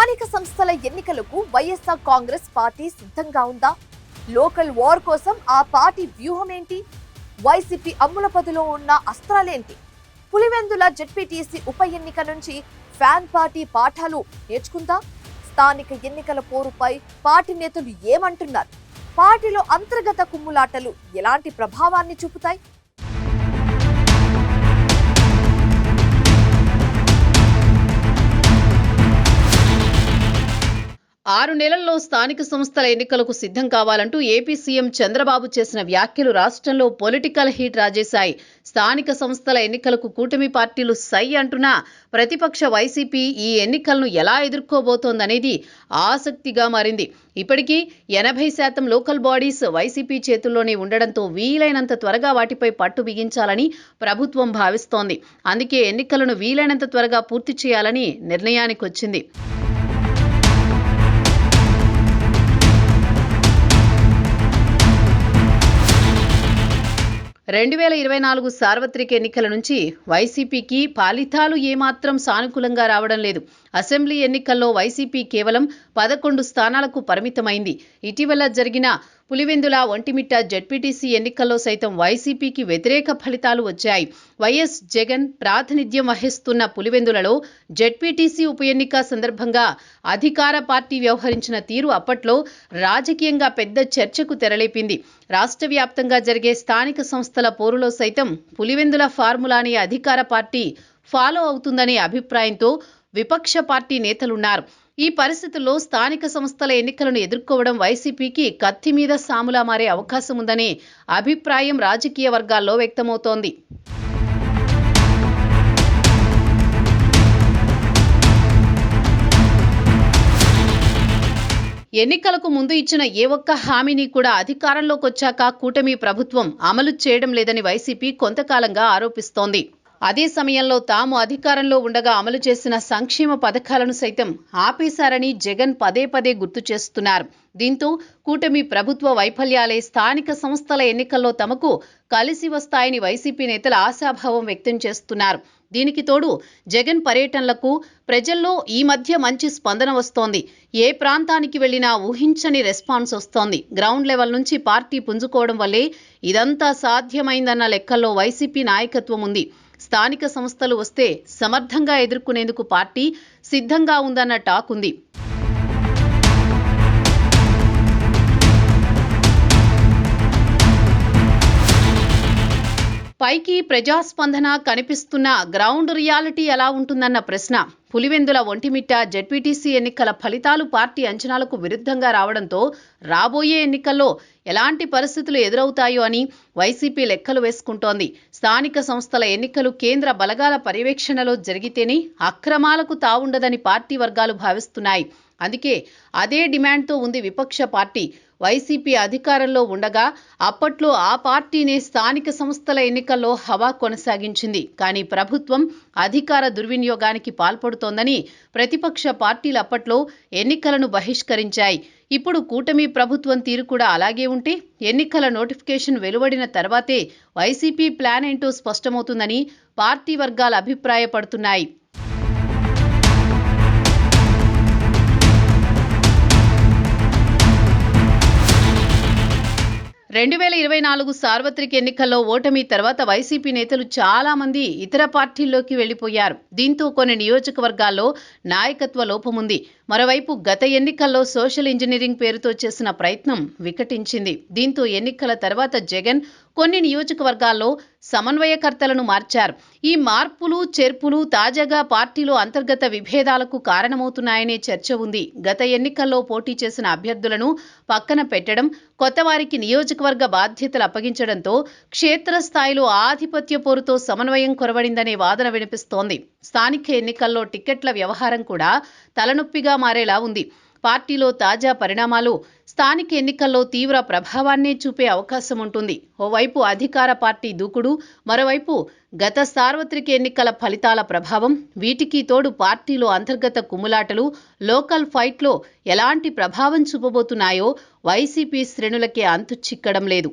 స్థానిక సంస్థల ఎన్నికలకు వైఎస్ఆర్ కాంగ్రెస్ పార్టీ సిద్ధంగా ఉందా? లోకల్ వార్ కోసం ఆ పార్టీ వ్యూహం ఏంటి? వైసీపీ అమ్ముల పదిలో ఉన్న అస్త్రాలేంటి? పులివెందుల జెడ్పీటీసీ ఉప ఎన్నిక నుంచి ఫ్యాన్ పార్టీ పాఠాలు నేర్చుకుందా? స్థానిక ఎన్నికల పోరుపై పార్టీ నేతలు ఏమంటున్నారు? పార్టీలో అంతర్గత కుమ్ములాటలు ఎలాంటి ప్రభావాన్ని చూపుతాయి? 6 నెలల్లో స్థానిక సంస్థల ఎన్నికలకు సిద్ధం కావాలంటూ ఏపీ సీఎం చంద్రబాబు చేసిన వ్యాఖ్యలు రాష్ట్రంలో పొలిటికల్ హీట్ రాజేశాయి. స్థానిక సంస్థల ఎన్నికలకు కూటమి పార్టీలు సై అంటున్నా ప్రతిపక్ష వైసీపీ ఈ ఎన్నికలను ఎలా ఎదుర్కోబోతోందనేది ఆసక్తిగా మారింది. ఇప్పటికీ 80% లోకల్ బాడీస్ వైసీపీ చేతుల్లోనే ఉండడంతో వీలైనంత త్వరగా వాటిపై పట్టు బిగించాలని ప్రభుత్వం భావిస్తోంది. అందుకే ఎన్నికలను వీలైనంత త్వరగా పూర్తి చేయాలని నిర్ణయానికి వచ్చింది. 2024 సార్వత్రిక ఎన్నికల నుంచి వైసీపీకి ఫలితాలు ఏమాత్రం సానుకూలంగా రావడం లేదు. అసెంబ్లీ ఎన్నికల్లో వైసీపీ కేవలం 11 స్థానాలకు పరిమితమైంది. ఇటీవల జరిగిన పులివెందుల ఒంటిమిట్ట జెడ్పీటీసీ ఎన్నికల్లో సైతం వైసీపీకి వ్యతిరేక ఫలితాలు వచ్చాయి. వైఎస్ జగన్ ప్రాతినిధ్యం వహిస్తున్న పులివెందులలో జెడ్పీటీసీ ఉప ఎన్నిక సందర్భంగా అధికార పార్టీ వ్యవహరించిన తీరు అప్పట్లో రాజకీయంగా పెద్ద చర్చకు తెరలేపింది. రాష్ట్ర వ్యాప్తంగా జరిగే స్థానిక సంస్థల పోరులో సైతం పులివెందుల ఫార్ములాని అధికార పార్టీ ఫాలో అవుతుందనే అభిప్రాయంతో విపక్ష పార్టీ నేతలున్నారు. ఈ పరిస్థితుల్లో స్థానిక సంస్థల ఎన్నికలను ఎదుర్కోవడం వైసీపీకి కత్తి మీద సాములా మారే అవకాశం ఉందనే అభిప్రాయం రాజకీయ వర్గాల్లో వ్యక్తమవుతోంది. ఎన్నికలకు ముందు ఇచ్చిన ఏ ఒక్క హామీని కూడా అధికారంలోకి వచ్చాక కూటమి ప్రభుత్వం అమలు చేయడం లేదని వైసీపీ కొంతకాలంగా ఆరోపిస్తోంది. అదే సమయంలో తాము అధికారంలో ఉండగా అమలు చేసిన సంక్షేమ పథకాలను సైతం ఆపేశారని జగన్ పదే పదే గుర్తు చేస్తున్నారు. దీంతో కూటమి ప్రభుత్వ వైఫల్యాలే స్థానిక సంస్థల ఎన్నికల్లో తమకు కలిసి వస్తాయని వైసీపీ నేతలు ఆశాభావం వ్యక్తం చేస్తున్నారు. దీనికి తోడు జగన్ పర్యటనలకు ప్రజల్లో ఈ మధ్య మంచి స్పందన వస్తోంది. ఏ ప్రాంతానికి వెళ్లినా ఊహించని రెస్పాన్స్ వస్తోంది. గ్రౌండ్ లెవెల్ నుంచి పార్టీ పుంజుకోవడం వల్లే ఇదంతా సాధ్యమైందన్న లెక్కల్లో వైసీపీ నాయకత్వం ఉంది. స్థానిక సంస్థలు వస్తే సమర్థంగా ఎదుర్కొనేందుకు పార్టీ సిద్ధంగా ఉందన్న టాక్ ఉంది. పైకి ప్రజాస్పందన కనిపిస్తున్న గ్రౌండ్ రియాలిటీ ఎలా ఉంటుందన్న ప్రశ్న. పులివెందుల ఒంటిమిట్ట జెడ్పీటీసీ ఎన్నికల ఫలితాలు పార్టీ అంచనాలకు విరుద్ధంగా రావడంతో రాబోయే ఎన్నికల్లో ఎలాంటి పరిస్థితులు ఎదురవుతాయో అని వైసీపీ లెక్కలు వేసుకుంటోంది. స్థానిక సంస్థల ఎన్నికలు కేంద్ర బలగాల పర్యవేక్షణలో జరిగితేనే అక్రమాలకు తావుండదని పార్టీ వర్గాలు భావిస్తున్నాయి. అందుకే అదే డిమాండ్తో ఉంది విపక్ష పార్టీ. వైసీపీ అధికారంలో ఉండగా అప్పట్లో ఆ పార్టీనే స్థానిక సంస్థల ఎన్నికల్లో హవా కొనసాగించింది. కానీ ప్రభుత్వం అధికార దుర్వినియోగానికి పాల్పడుతోందని ప్రతిపక్ష పార్టీలు అప్పట్లో ఎన్నికలను బహిష్కరించాయి. ఇప్పుడు కూటమి ప్రభుత్వం తీరు కూడా అలాగే ఉంటే ఎన్నికల నోటిఫికేషన్ వెలువడిన తర్వాతే వైసీపీ ప్లాన్ ఏంటో స్పష్టమవుతుందని పార్టీ వర్గాలు అభిప్రాయపడుతున్నాయి. 2024 సార్వత్రిక ఎన్నికల్లో ఓటమి తర్వాత వైసీపీ నేతలు చాలా మంది ఇతర పార్టీల్లోకి వెళ్లిపోయారు. దీంతో కొన్ని నియోజకవర్గాల్లో నాయకత్వ లోపముంది. మరోవైపు గత ఎన్నికల్లో సోషల్ ఇంజనీరింగ్ పేరుతో చేసిన ప్రయత్నం వికటించింది. దీంతో ఎన్నికల తర్వాత జగన్ కొన్ని నియోజకవర్గాల్లో సమన్వయకర్తలను మార్చారు. ఈ మార్పులు చేర్పులు తాజాగా పార్టీలో అంతర్గత విభేదాలకు కారణమవుతున్నాయనే చర్చ ఉంది. గత ఎన్నికల్లో పోటీ చేసిన అభ్యర్థులను పక్కన పెట్టడం, కొత్త వారికి నియోజకవర్గ బాధ్యతలు అప్పగించడంతో క్షేత్రస్థాయిలో ఆధిపత్య పోరుతో సమన్వయం కొరవడిందనే వాదన వినిపిస్తోంది. స్థానిక ఎన్నికల్లో టికెట్ల వ్యవహారం కూడా తలనొప్పిగా మారేలా ఉంది. పార్టీలో తాజా పరిణామాలు స్థానిక ఎన్నికల్లో తీవ్ర ప్రభావాన్నే చూపే అవకాశం ఉంటుంది. ఓవైపు అధికార పార్టీ దూకుడు, మరోవైపు గత సార్వత్రిక ఎన్నికల ఫలితాల ప్రభావం. వీటికి తోడు పార్టీలో అంతర్గత కుమ్ములాటలు, లోకల్ ఫైట్లో ఎలాంటి ప్రభావం చూపబోతున్నాయో వైసీపీ శ్రేణులకే అంతు చిక్కడం లేదు.